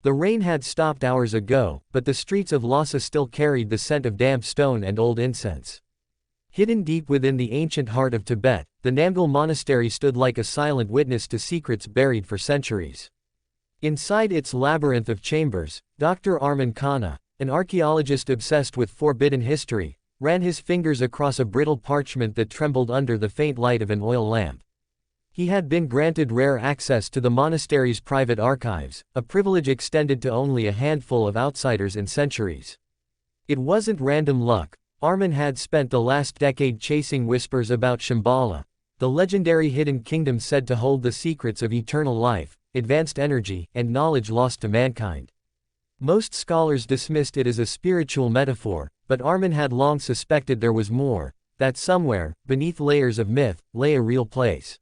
The rain had stopped hours ago, but the streets of Lhasa still carried the scent of damp stone and old incense. Hidden deep within the ancient heart of Tibet, the Namgyal Monastery stood like a silent witness to secrets buried for centuries. Inside its labyrinth of chambers, Dr. Arman Khanna, an archaeologist obsessed with forbidden history, ran his fingers across a brittle parchment that trembled under the faint light of an oil lamp. He had been granted rare access to the monastery's private archives, a privilege extended to only a handful of outsiders in centuries. It wasn't random luck. Arman had spent the last decade chasing whispers about Shambhala, the legendary hidden kingdom said to hold the secrets of eternal life, advanced energy, and knowledge lost to mankind. Most scholars dismissed it as a spiritual metaphor, but Arman had long suspected there was more, that somewhere, beneath layers of myth, lay a real place.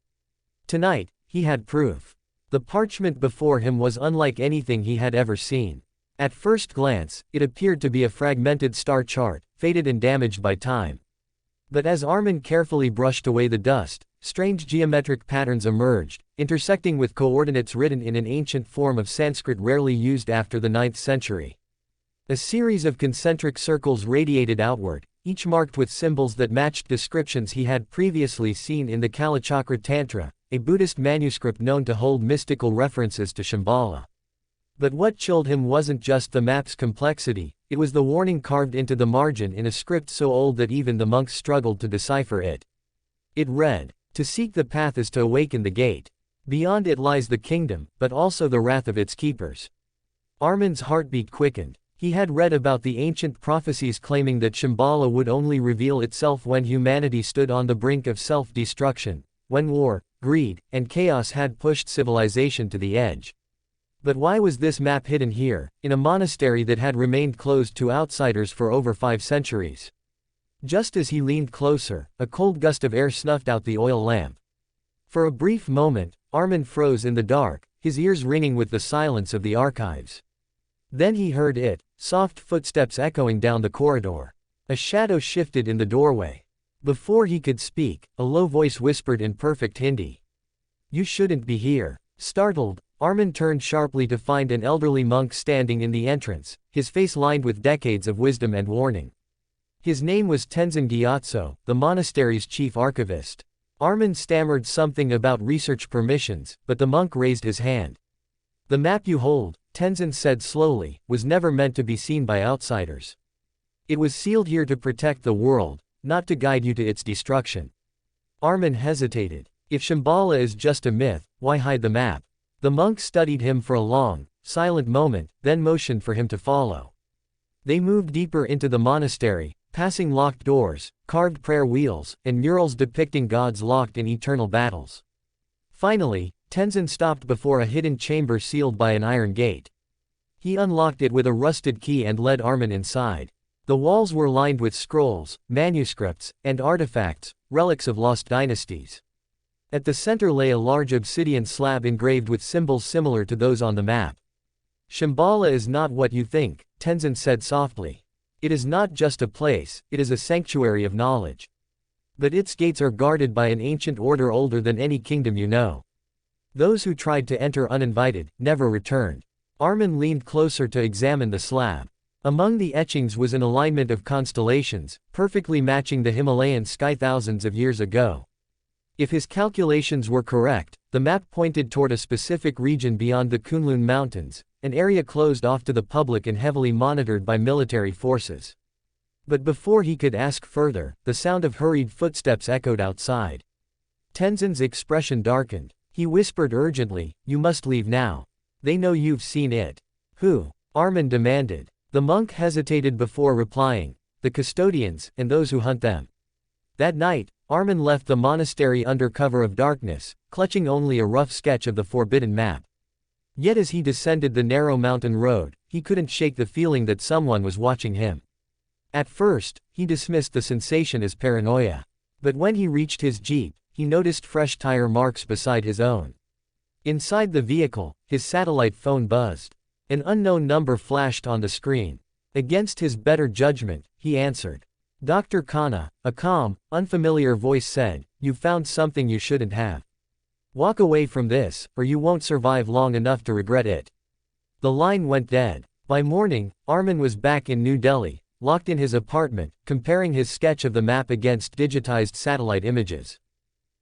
Tonight, he had proof. The parchment before him was unlike anything he had ever seen. At first glance, it appeared to be a fragmented star chart, faded and damaged by time. But as Arman carefully brushed away the dust, strange geometric patterns emerged, intersecting with coordinates written in an ancient form of Sanskrit rarely used after the 9th century. A series of concentric circles radiated outward, each marked with symbols that matched descriptions he had previously seen in the Kalachakra Tantra, a Buddhist manuscript known to hold mystical references to Shambhala. But what chilled him wasn't just the map's complexity, it was the warning carved into the margin in a script so old that even the monks struggled to decipher it. It read, "To seek the path is to awaken the gate. Beyond it lies the kingdom, but also the wrath of its keepers." Arman's heartbeat quickened. He had read about the ancient prophecies claiming that Shambhala would only reveal itself when humanity stood on the brink of self-destruction, when war, greed, and chaos had pushed civilization to the edge. But why was this map hidden here, in a monastery that had remained closed to outsiders for over 5 centuries? Just as he leaned closer, a cold gust of air snuffed out the oil lamp. For a brief moment, Arman froze in the dark, his ears ringing with the silence of the archives. Then he heard it, soft footsteps echoing down the corridor. A shadow shifted in the doorway. Before he could speak, a low voice whispered in perfect Hindi. "You shouldn't be here." Startled, Arman turned sharply to find an elderly monk standing in the entrance, his face lined with decades of wisdom and warning. His name was Tenzin Gyatso, the monastery's chief archivist. Arman stammered something about research permissions, but the monk raised his hand. "The map you hold," Tenzin said slowly, "was never meant to be seen by outsiders. It was sealed here to protect the world, not to guide you to its destruction." Arman hesitated. If Shambhala is just a myth, why hide the map? The monk studied him for a long, silent moment, then motioned for him to follow. They moved deeper into the monastery, passing locked doors, carved prayer wheels, and murals depicting gods locked in eternal battles. Finally, Tenzin stopped before a hidden chamber sealed by an iron gate. He unlocked it with a rusted key and led Arman inside. The walls were lined with scrolls, manuscripts, and artifacts, relics of lost dynasties. At the center lay a large obsidian slab engraved with symbols similar to those on the map. "Shambhala is not what you think," Tenzin said softly. "It is not just a place, it is a sanctuary of knowledge. But its gates are guarded by an ancient order older than any kingdom you know. Those who tried to enter uninvited, never returned." Arman leaned closer to examine the slab. Among the etchings was an alignment of constellations, perfectly matching the Himalayan sky thousands of years ago. If his calculations were correct, the map pointed toward a specific region beyond the Kunlun Mountains, an area closed off to the public and heavily monitored by military forces. But before he could ask further, the sound of hurried footsteps echoed outside. Tenzin's expression darkened. He whispered urgently, "You must leave now. They know you've seen it." "Who?" Arman demanded. The monk hesitated before replying, "The custodians, and those who hunt them." That night, Arman left the monastery under cover of darkness, clutching only a rough sketch of the forbidden map. Yet as he descended the narrow mountain road, he couldn't shake the feeling that someone was watching him. At first, he dismissed the sensation as paranoia. But when he reached his jeep, he noticed fresh tire marks beside his own. Inside the vehicle, his satellite phone buzzed. An unknown number flashed on the screen. Against his better judgment, he answered. "Dr. Khanna," a calm, unfamiliar voice said, "you've found something you shouldn't have. Walk away from this, or you won't survive long enough to regret it." The line went dead. By morning, Armin was back in New Delhi, locked in his apartment, comparing his sketch of the map against digitized satellite images.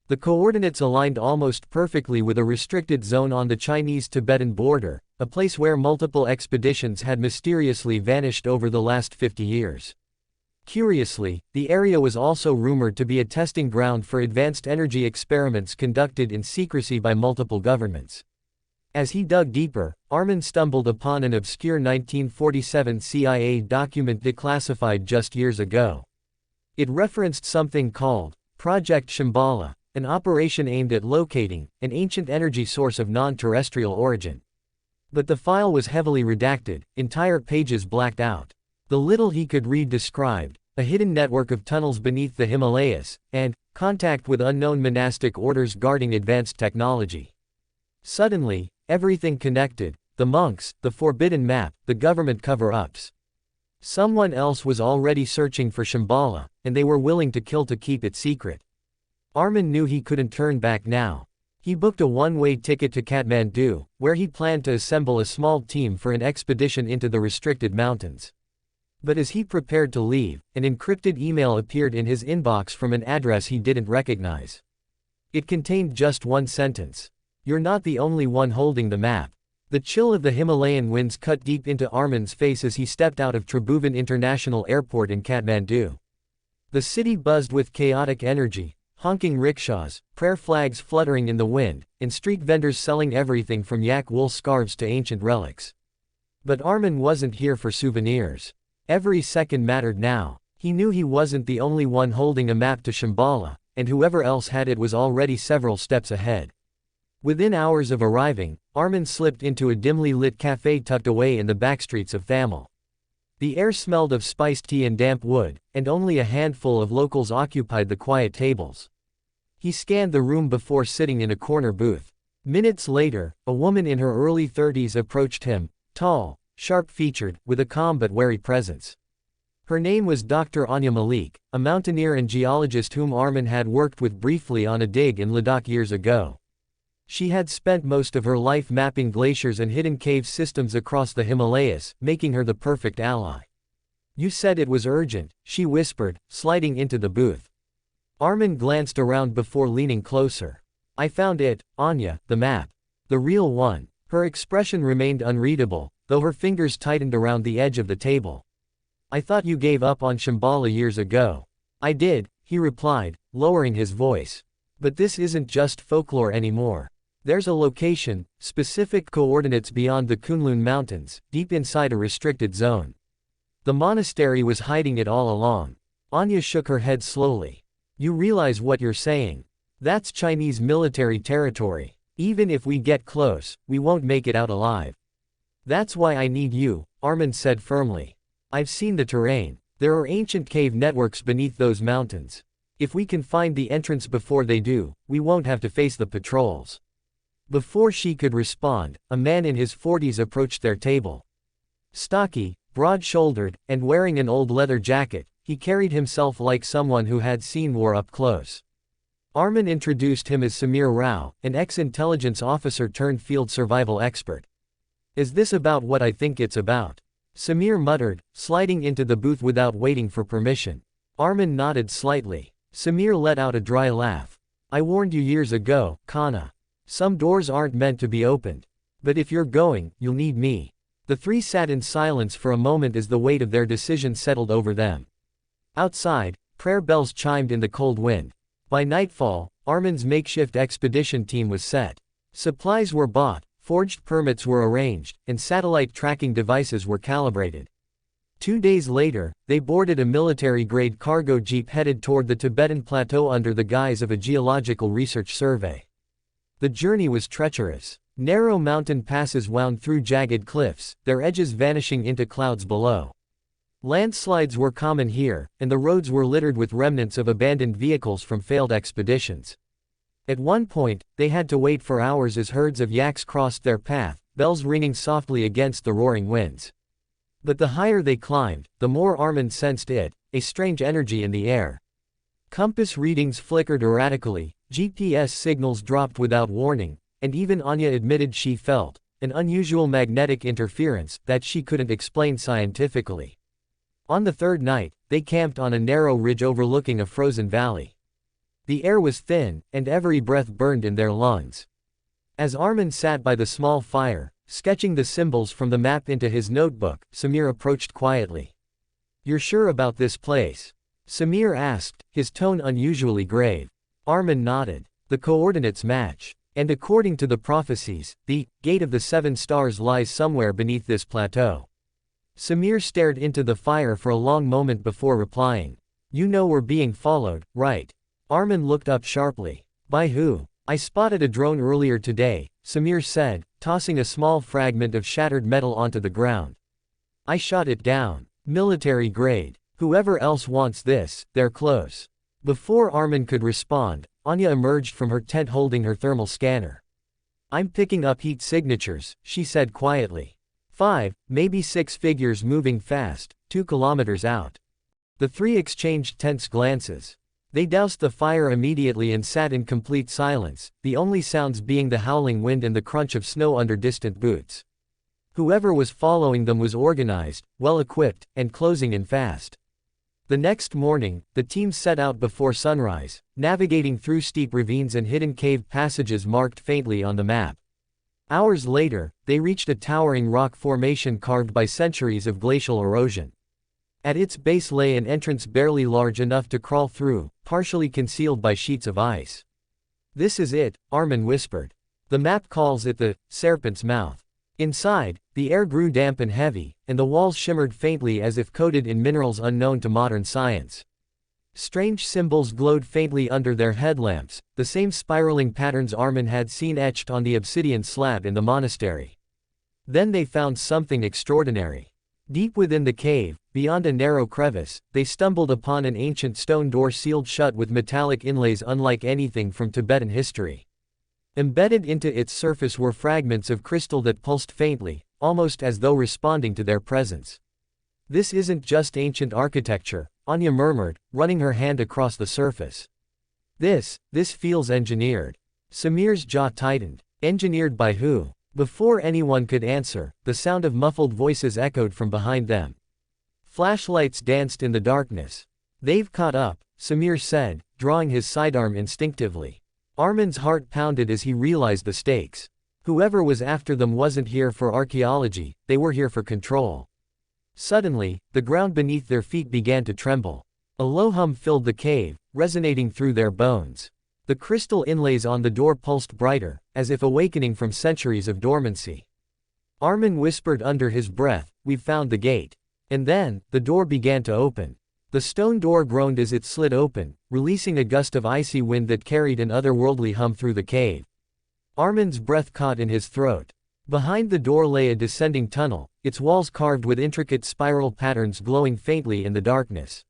The coordinates aligned almost perfectly with a restricted zone on the Chinese-Tibetan border, a place where multiple expeditions had mysteriously vanished over the last 50 years. Curiously, the area was also rumored to be a testing ground for advanced energy experiments conducted in secrecy by multiple governments. As he dug deeper, Armin stumbled upon an obscure 1947 CIA document declassified just years ago. It referenced something called Project Shambhala, an operation aimed at locating an ancient energy source of non-terrestrial origin. But the file was heavily redacted, entire pages blacked out. The little he could read described a hidden network of tunnels beneath the Himalayas, and contact with unknown monastic orders guarding advanced technology. Suddenly, everything connected: the monks, the forbidden map, the government cover-ups. Someone else was already searching for Shambhala, and they were willing to kill to keep it secret. Armin knew he couldn't turn back now. He booked a one-way ticket to Kathmandu, where he planned to assemble a small team for an expedition into the restricted mountains. But as he prepared to leave, an encrypted email appeared in his inbox from an address he didn't recognize. It contained just one sentence: "You're not the only one holding the map." The chill of the Himalayan winds cut deep into Armin's face as he stepped out of Tribhuvan International Airport in Kathmandu. The city buzzed with chaotic energy: honking rickshaws, prayer flags fluttering in the wind, and street vendors selling everything from yak wool scarves to ancient relics. But Armin wasn't here for souvenirs. Every second mattered now. He knew he wasn't the only one holding a map to Shambhala, and whoever else had it was already several steps ahead. Within hours of arriving, Armin slipped into a dimly lit cafe tucked away in the backstreets of Thamel. The air smelled of spiced tea and damp wood, and only a handful of locals occupied the quiet tables. He scanned the room before sitting in a corner booth. Minutes later, a woman in her early 30s approached him, tall, sharp-featured, with a calm but wary presence. Her name was Dr. Anya Malik, a mountaineer and geologist whom Armin had worked with briefly on a dig in Ladakh years ago. She had spent most of her life mapping glaciers and hidden cave systems across the Himalayas, making her the perfect ally. "You said it was urgent," she whispered, sliding into the booth. Armin glanced around before leaning closer. "I found it, Anya, the map. The real one." Her expression remained unreadable, though her fingers tightened around the edge of the table. "I thought you gave up on Shambhala years ago." "I did," he replied, lowering his voice. "But this isn't just folklore anymore. There's a location, specific coordinates beyond the Kunlun Mountains, deep inside a restricted zone. The monastery was hiding it all along." Anya shook her head slowly. "You realize what you're saying? That's Chinese military territory. Even if we get close, we won't make it out alive." "That's why I need you," Armin said firmly. "I've seen the terrain. There are ancient cave networks beneath those mountains. If we can find the entrance before they do, we won't have to face the patrols." Before she could respond, a man in his 40s approached their table. Stocky, broad-shouldered, and wearing an old leather jacket, he carried himself like someone who had seen war up close. Armin introduced him as Samir Rao, an ex-intelligence officer turned field survival expert. "Is this about what I think it's about?" Samir muttered, sliding into the booth without waiting for permission. Armin nodded slightly. Samir let out a dry laugh. "I warned you years ago, Kana. Some doors aren't meant to be opened. But if you're going, you'll need me." The three sat in silence for a moment as the weight of their decision settled over them. Outside, prayer bells chimed in the cold wind. By nightfall, Armin's makeshift expedition team was set. Supplies were bought, forged permits were arranged, and satellite tracking devices were calibrated. 2 days later, they boarded a military-grade cargo jeep headed toward the Tibetan plateau under the guise of a geological research survey. The journey was treacherous. Narrow mountain passes wound through jagged cliffs, their edges vanishing into clouds below. Landslides were common here, and the roads were littered with remnants of abandoned vehicles from failed expeditions. At one point, they had to wait for hours as herds of yaks crossed their path, bells ringing softly against the roaring winds. But the higher they climbed, the more Armin sensed a strange energy in the air. Compass readings flickered erratically, GPS signals dropped without warning, and even Anya admitted she felt an unusual magnetic interference that she couldn't explain scientifically. On the third night, they camped on a narrow ridge overlooking a frozen valley. The air was thin, and every breath burned in their lungs. As Armin sat by the small fire, sketching the symbols from the map into his notebook, Samir approached quietly. "You're sure about this place?" Samir asked, his tone unusually grave. Armin nodded. "The coordinates match. And according to the prophecies, the Gate of the Seven Stars lies somewhere beneath this plateau." Samir stared into the fire for a long moment before replying. "You know we're being followed, right?" Armin looked up sharply. "By who?" "I spotted a drone earlier today," Samir said, tossing a small fragment of shattered metal onto the ground. "I shot it down. Military grade. Whoever else wants this, they're close." Before Armin could respond, Anya emerged from her tent holding her thermal scanner. "I'm picking up heat signatures," she said quietly. 5, maybe 6 figures moving fast, 2 kilometers out. The three exchanged tense glances. They doused the fire immediately and sat in complete silence, the only sounds being the howling wind and the crunch of snow under distant boots. Whoever was following them was organized, well-equipped, and closing in fast. The next morning, the team set out before sunrise, navigating through steep ravines and hidden cave passages marked faintly on the map. Hours later, they reached a towering rock formation carved by centuries of glacial erosion. At its base lay an entrance barely large enough to crawl through, partially concealed by sheets of ice. "This is it," Armin whispered. "The map calls it the Serpent's Mouth." Inside, the air grew damp and heavy, and the walls shimmered faintly as if coated in minerals unknown to modern science. Strange symbols glowed faintly under their headlamps, the same spiraling patterns Armin had seen etched on the obsidian slab in the monastery. Then they found something extraordinary. Deep within the cave, beyond a narrow crevice, they stumbled upon an ancient stone door sealed shut with metallic inlays unlike anything from Tibetan history. Embedded into its surface were fragments of crystal that pulsed faintly, almost as though responding to their presence. "This isn't just ancient architecture," Anya murmured, running her hand across the surface. This feels engineered." Samir's jaw tightened. "Engineered by who?" Before anyone could answer, the sound of muffled voices echoed from behind them. Flashlights danced in the darkness. "They've caught up," Samir said, drawing his sidearm instinctively. Armin's heart pounded as he realized the stakes. Whoever was after them wasn't here for archaeology, they were here for control. Suddenly, the ground beneath their feet began to tremble. A low hum filled the cave, resonating through their bones. The crystal inlays on the door pulsed brighter, as if awakening from centuries of dormancy. Armin whispered under his breath, "We've found the gate." And then, the door began to open. The stone door groaned as it slid open, releasing a gust of icy wind that carried an otherworldly hum through the cave. Armin's breath caught in his throat. Behind the door lay a descending tunnel, its walls carved with intricate spiral patterns glowing faintly in the darkness.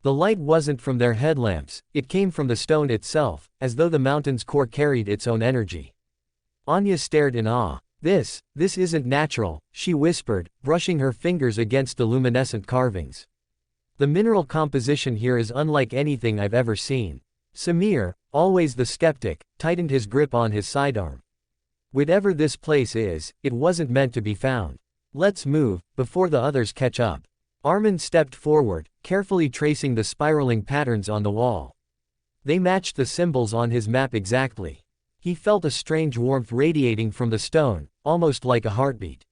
The light wasn't from their headlamps, it came from the stone itself, as though the mountain's core carried its own energy. Anya stared in awe. This isn't natural," she whispered, brushing her fingers against the luminescent carvings. "The mineral composition here is unlike anything I've ever seen." Samir, always the skeptic, tightened his grip on his sidearm. "Whatever this place is, it wasn't meant to be found. Let's move, before the others catch up." Armin stepped forward, carefully tracing the spiraling patterns on the wall. They matched the symbols on his map exactly. He felt a strange warmth radiating from the stone, almost like a heartbeat.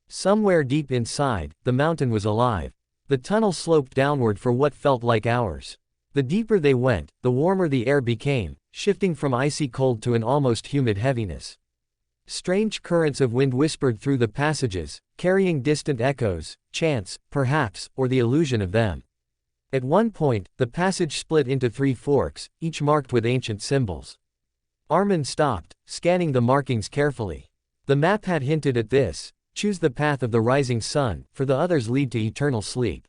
Somewhere deep inside, the mountain was alive. The tunnel sloped downward for what felt like hours. The deeper they went, the warmer the air became, shifting from icy cold to an almost humid heaviness. Strange currents of wind whispered through the passages, carrying distant echoes, chants, perhaps, or the illusion of them. At one point, the passage split into 3 forks, each marked with ancient symbols. Armin stopped, scanning the markings carefully. The map had hinted at this: choose the path of the rising sun, for the others lead to eternal sleep.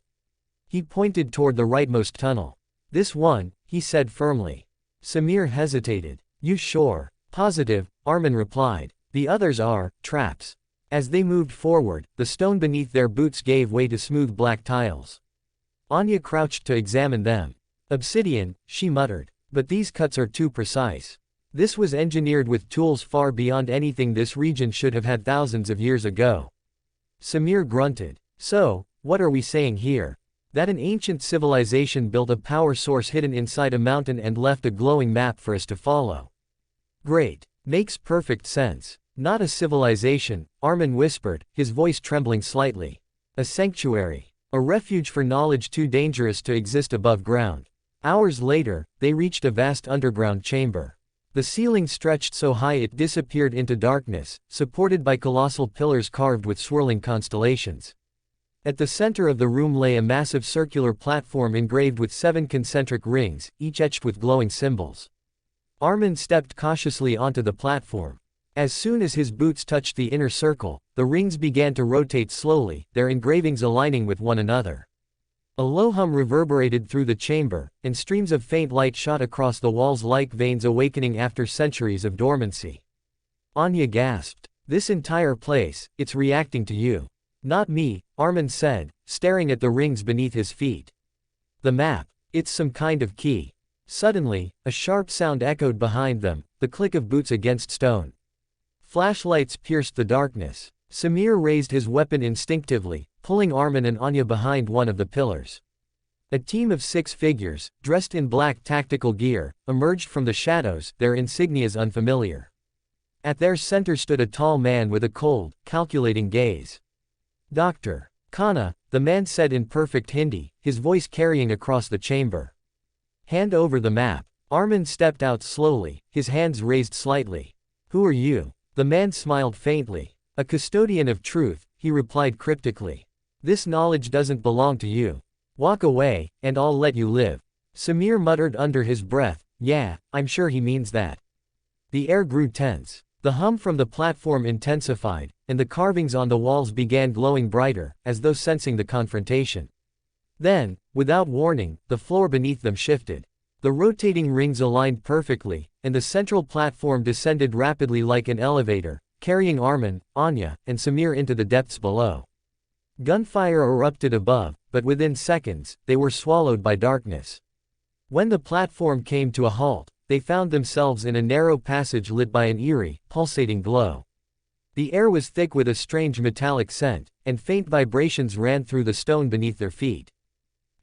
He pointed toward the rightmost tunnel. "This one," he said firmly. Samir hesitated. "You sure?" "Positive," Armin replied. "The others are traps." As they moved forward, the stone beneath their boots gave way to smooth black tiles. Anya crouched to examine them. "Obsidian," she muttered. "But these cuts are too precise." This was engineered with tools far beyond anything this region should have had thousands of years ago. Samir grunted. So, what are we saying here? That an ancient civilization built a power source hidden inside a mountain and left a glowing map for us to follow. Great. Makes perfect sense. Not a civilization, Armin whispered, his voice trembling slightly. A sanctuary. A refuge for knowledge too dangerous to exist above ground. Hours later, they reached a vast underground chamber. The ceiling stretched so high it disappeared into darkness, supported by colossal pillars carved with swirling constellations. At the center of the room lay a massive circular platform engraved with 7 concentric rings, each etched with glowing symbols. Armin stepped cautiously onto the platform. As soon as his boots touched the inner circle, the rings began to rotate slowly, their engravings aligning with one another. A low hum reverberated through the chamber, and streams of faint light shot across the walls like veins awakening after centuries of dormancy. Anya gasped. This entire place, it's reacting to you. Not me, Armin said, staring at the rings beneath his feet. The map. It's some kind of key. Suddenly, a sharp sound echoed behind them, the click of boots against stone. Flashlights pierced the darkness. Samir raised his weapon instinctively, pulling Armin and Anya behind one of the pillars. A team of 6 figures, dressed in black tactical gear, emerged from the shadows, their insignias unfamiliar. At their center stood a tall man with a cold, calculating gaze. Dr. Khanna, the man said in perfect Hindi, his voice carrying across the chamber. Hand over the map. Armin stepped out slowly, his hands raised slightly. Who are you? The man smiled faintly. A custodian of truth, he replied cryptically. This knowledge doesn't belong to you. Walk away, and I'll let you live. Samir muttered under his breath, yeah, I'm sure he means that. The air grew tense. The hum from the platform intensified, and the carvings on the walls began glowing brighter, as though sensing the confrontation. Then, without warning, the floor beneath them shifted. The rotating rings aligned perfectly, and the central platform descended rapidly like an elevator, carrying Armin, Anya, and Samir into the depths below. Gunfire erupted above, but within seconds, they were swallowed by darkness. When the platform came to a halt, they found themselves in a narrow passage lit by an eerie, pulsating glow. The air was thick with a strange metallic scent, and faint vibrations ran through the stone beneath their feet.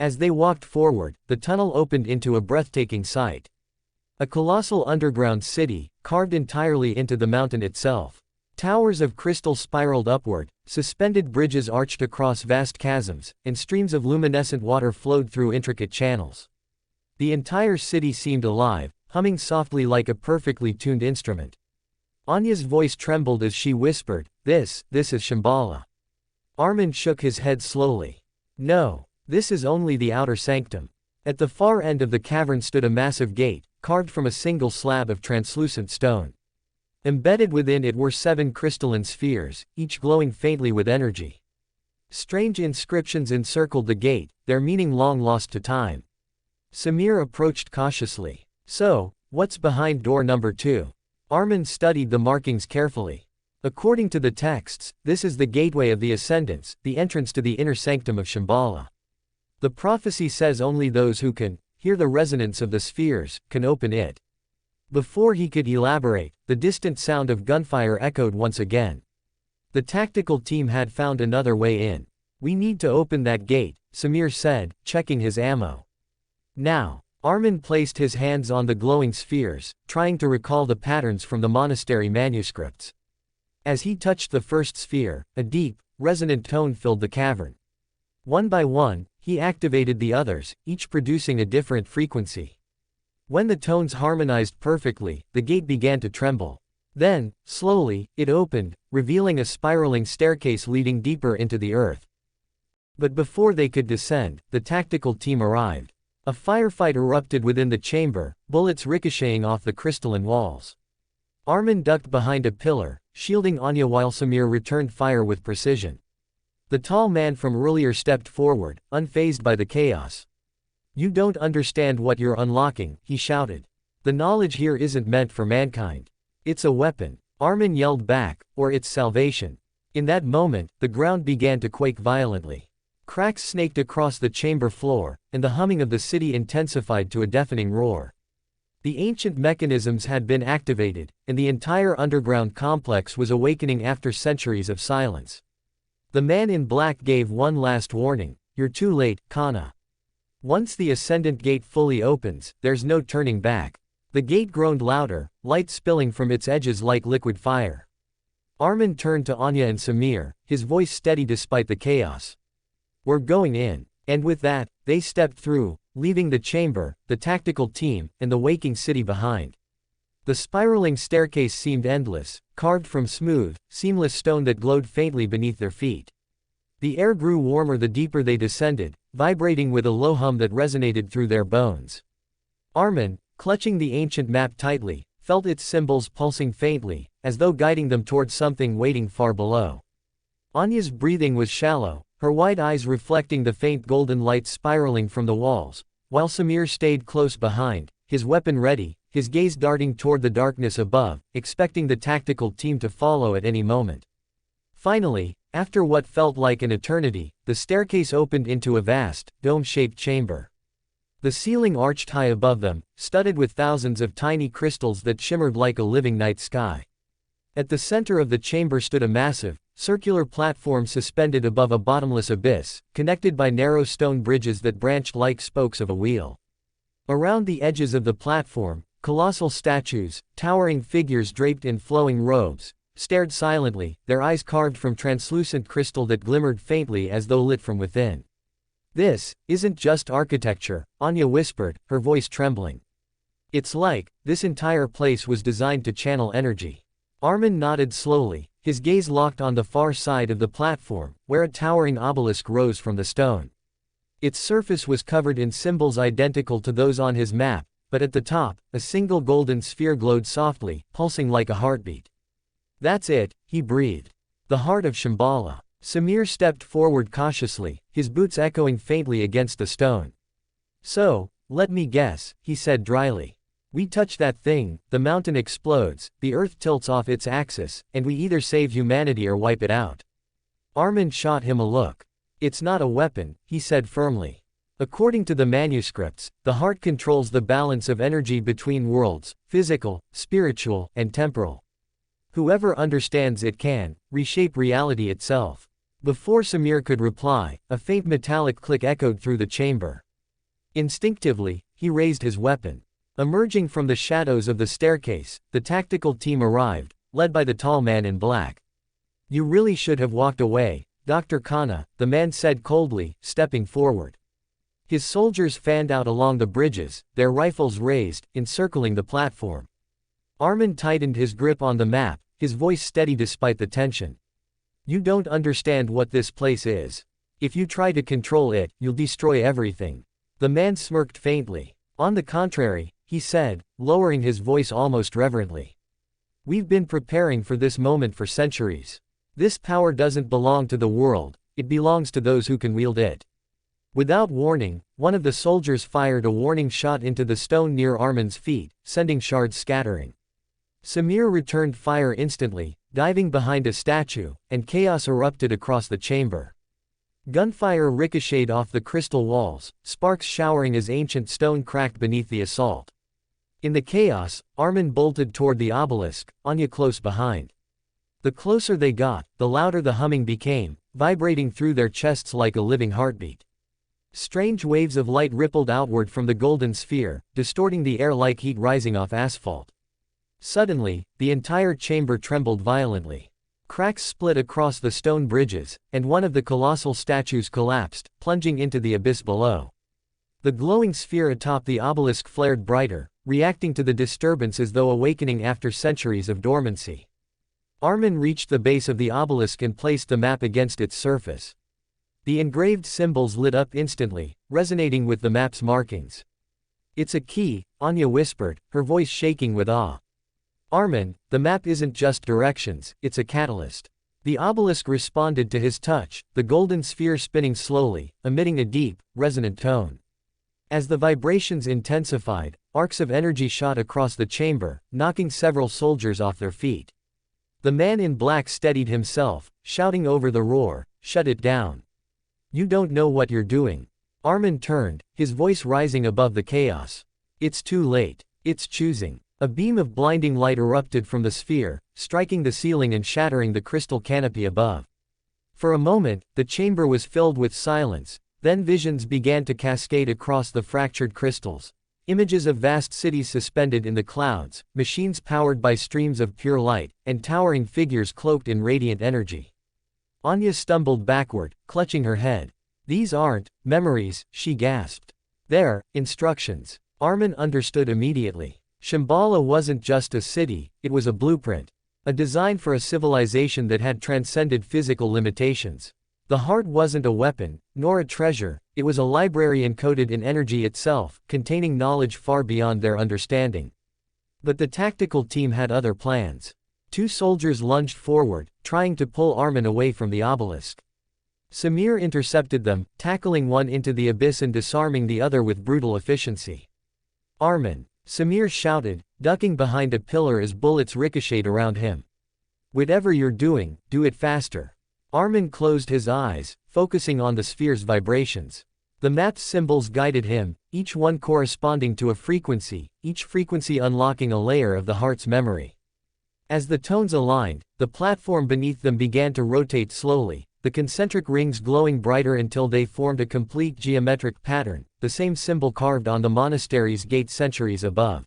As they walked forward, the tunnel opened into a breathtaking sight. A colossal underground city, carved entirely into the mountain itself. Towers of crystal spiraled upward, suspended bridges arched across vast chasms, and streams of luminescent water flowed through intricate channels. The entire city seemed alive, humming softly like a perfectly tuned instrument. Anya's voice trembled as she whispered, This is Shambhala. Armin shook his head slowly. No, this is only the outer sanctum. At the far end of the cavern stood a massive gate, carved from a single slab of translucent stone. Embedded within it were 7 crystalline spheres, each glowing faintly with energy. Strange inscriptions encircled the gate, their meaning long lost to time. Samir approached cautiously. So, what's behind door number 2? Armin studied the markings carefully. According to the texts, this is the gateway of the ascendants, the entrance to the inner sanctum of Shambhala. The prophecy says only those who can hear the resonance of the spheres can open it. Before he could elaborate, the distant sound of gunfire echoed once again. The tactical team had found another way in. We need to open that gate, Samir said, checking his ammo. Now, Armin placed his hands on the glowing spheres, trying to recall the patterns from the monastery manuscripts. As he touched the first sphere, a deep, resonant tone filled the cavern. One by one, he activated the others, each producing a different frequency. When the tones harmonized perfectly, the gate began to tremble. Then, slowly, it opened, revealing a spiraling staircase leading deeper into the earth. But before they could descend, the tactical team arrived. A firefight erupted within the chamber, bullets ricocheting off the crystalline walls. Armin ducked behind a pillar, shielding Anya while Samir returned fire with precision. The tall man from earlier stepped forward, unfazed by the chaos. You don't understand what you're unlocking, he shouted. The knowledge here isn't meant for mankind. It's a weapon. Armin yelled back, or it's salvation. In that moment, the ground began to quake violently. Cracks snaked across the chamber floor, and the humming of the city intensified to a deafening roar. The ancient mechanisms had been activated, and the entire underground complex was awakening after centuries of silence. The man in black gave one last warning: "You're too late, Kana. Once the ascendant gate fully opens, there's no turning back." The gate groaned louder, light spilling from its edges like liquid fire. Armin turned to Anya and Samir, his voice steady despite the chaos. "We're going in." And with that, they stepped through, leaving the chamber, the tactical team, and the waking city behind. The spiraling staircase seemed endless, carved from smooth, seamless stone that glowed faintly beneath their feet. The air grew warmer the deeper they descended, vibrating with a low hum that resonated through their bones. Armin, clutching the ancient map tightly, felt its symbols pulsing faintly, as though guiding them towards something waiting far below. Anya's breathing was shallow, her wide eyes reflecting the faint golden light spiraling from the walls, while Samir stayed close behind, his weapon ready, his gaze darting toward the darkness above, expecting the tactical team to follow at any moment. Finally, after what felt like an eternity, the staircase opened into a vast, dome-shaped chamber. The ceiling arched high above them, studded with thousands of tiny crystals that shimmered like a living night sky. At the center of the chamber stood a massive, circular platform suspended above a bottomless abyss, connected by narrow stone bridges that branched like spokes of a wheel. Around the edges of the platform, colossal statues, towering figures draped in flowing robes, stared silently, their eyes carved from translucent crystal that glimmered faintly as though lit from within. "This isn't just architecture," Anya whispered, her voice trembling. "It's like this entire place was designed to channel energy." Armin nodded slowly, his gaze locked on the far side of the platform, where a towering obelisk rose from the stone. Its surface was covered in symbols identical to those on his map, but at the top, a single golden sphere glowed softly, pulsing like a heartbeat. "That's it," he breathed. "The heart of Shambhala." Samir stepped forward cautiously, his boots echoing faintly against the stone. "So, let me guess," he said dryly. "We touch that thing, the mountain explodes, the earth tilts off its axis, and we either save humanity or wipe it out." Armin shot him a look. "It's not a weapon," he said firmly. "According to the manuscripts, the heart controls the balance of energy between worlds, physical, spiritual, and temporal. Whoever understands it can reshape reality itself." Before Samir could reply, a faint metallic click echoed through the chamber. Instinctively, he raised his weapon. Emerging from the shadows of the staircase, the tactical team arrived, led by the tall man in black. "You really should have walked away, Dr. Kana," the man said coldly, stepping forward. His soldiers fanned out along the bridges, their rifles raised, encircling the platform. Armin tightened his grip on the map, his voice steady despite the tension. "You don't understand what this place is. If you try to control it, you'll destroy everything." The man smirked faintly. "On the contrary," he said, lowering his voice almost reverently. "We've been preparing for this moment for centuries. This power doesn't belong to the world, it belongs to those who can wield it." Without warning, one of the soldiers fired a warning shot into the stone near Armin's feet, sending shards scattering. Samir returned fire instantly, diving behind a statue, and chaos erupted across the chamber. Gunfire ricocheted off the crystal walls, sparks showering as ancient stone cracked beneath the assault. In the chaos, Armin bolted toward the obelisk, Anya close behind. The closer they got, the louder the humming became, vibrating through their chests like a living heartbeat. Strange waves of light rippled outward from the golden sphere, distorting the air like heat rising off asphalt. Suddenly, the entire chamber trembled violently. Cracks split across the stone bridges, and one of the colossal statues collapsed, plunging into the abyss below. The glowing sphere atop the obelisk flared brighter, reacting to the disturbance as though awakening after centuries of dormancy. Armin reached the base of the obelisk and placed the map against its surface. The engraved symbols lit up instantly, resonating with the map's markings. "It's a key," Anya whispered, her voice shaking with awe. "Armin, the map isn't just directions, it's a catalyst." The obelisk responded to his touch, the golden sphere spinning slowly, emitting a deep, resonant tone. As the vibrations intensified, arcs of energy shot across the chamber, knocking several soldiers off their feet. The man in black steadied himself, shouting over the roar, "Shut it down. You don't know what you're doing." Armin turned, his voice rising above the chaos. "It's too late." It's choosing. A beam of blinding light erupted from the sphere, striking the ceiling and shattering the crystal canopy above. For a moment, the chamber was filled with silence, then visions began to cascade across the fractured crystals. Images of vast cities suspended in the clouds, machines powered by streams of pure light, and towering figures cloaked in radiant energy. Anya stumbled backward, clutching her head. "These aren't memories," she gasped. "They're instructions." Armin understood immediately. Shambhala wasn't just a city, it was a blueprint. A design for a civilization that had transcended physical limitations. The heart wasn't a weapon, nor a treasure, it was a library encoded in energy itself, containing knowledge far beyond their understanding. But the tactical team had other plans. 2 soldiers lunged forward, trying to pull Armin away from the obelisk. Samir intercepted them, tackling one into the abyss and disarming the other with brutal efficiency. "Armin!" Samir shouted, ducking behind a pillar as bullets ricocheted around him. "Whatever you're doing, do it faster." Armin closed his eyes, focusing on the sphere's vibrations. The map's symbols guided him, each one corresponding to a frequency, each frequency unlocking a layer of the heart's memory. As the tones aligned, the platform beneath them began to rotate slowly, the concentric rings glowing brighter until they formed a complete geometric pattern, the same symbol carved on the monastery's gate centuries above.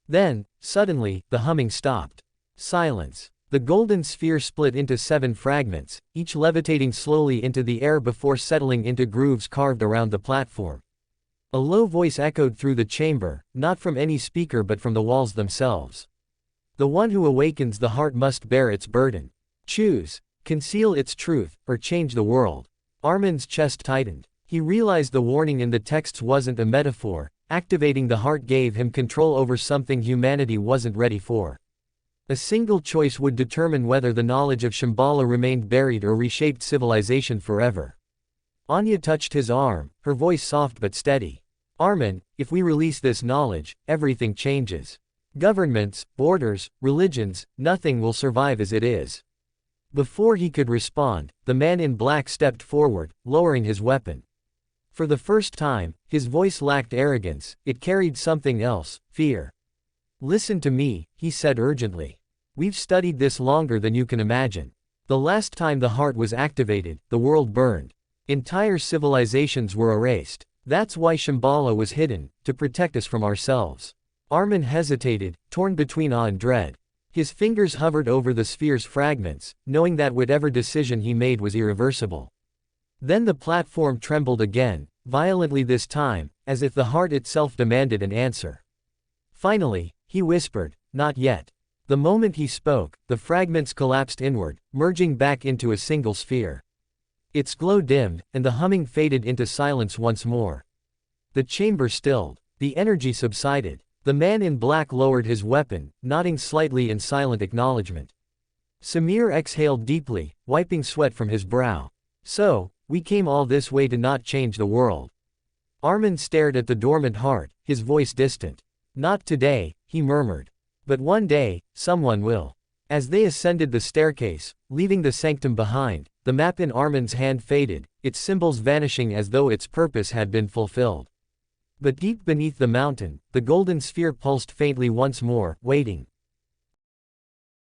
Then, suddenly, the humming stopped. Silence. The golden sphere split into 7 fragments, each levitating slowly into the air before settling into grooves carved around the platform. A low voice echoed through the chamber, not from any speaker but from the walls themselves. "The one who awakens the heart must bear its burden. Choose. Conceal its truth, or change the world." Armin's chest tightened. He realized the warning in the texts wasn't a metaphor. Activating the heart gave him control over something humanity wasn't ready for. A single choice would determine whether the knowledge of Shambhala remained buried or reshaped civilization forever. Anya touched his arm, her voice soft but steady. "Armin, if we release this knowledge, everything changes. Governments, borders, religions, nothing will survive as it is." Before he could respond, the man in black stepped forward, lowering his weapon. For the first time, his voice lacked arrogance, it carried something else, fear. "Listen to me," he said urgently. "We've studied this longer than you can imagine. The last time the heart was activated, the world burned. Entire civilizations were erased. That's why Shambhala was hidden, to protect us from ourselves." Armin hesitated, torn between awe and dread. His fingers hovered over the sphere's fragments, knowing that whatever decision he made was irreversible. Then the platform trembled again, violently this time, as if the heart itself demanded an answer. Finally, he whispered, "Not yet." The moment he spoke, the fragments collapsed inward, merging back into a single sphere. Its glow dimmed, and the humming faded into silence once more. The chamber stilled. The energy subsided. The man in black lowered his weapon, nodding slightly in silent acknowledgement. Samir exhaled deeply, wiping sweat from his brow. "So, we came all this way to not change the world." Armin stared at the dormant heart, his voice distant. "Not today," he murmured. "But one day, someone will." As they ascended the staircase, leaving the sanctum behind, the map in Armin's hand faded, its symbols vanishing as though its purpose had been fulfilled. But deep beneath the mountain, the golden sphere pulsed faintly once more, waiting.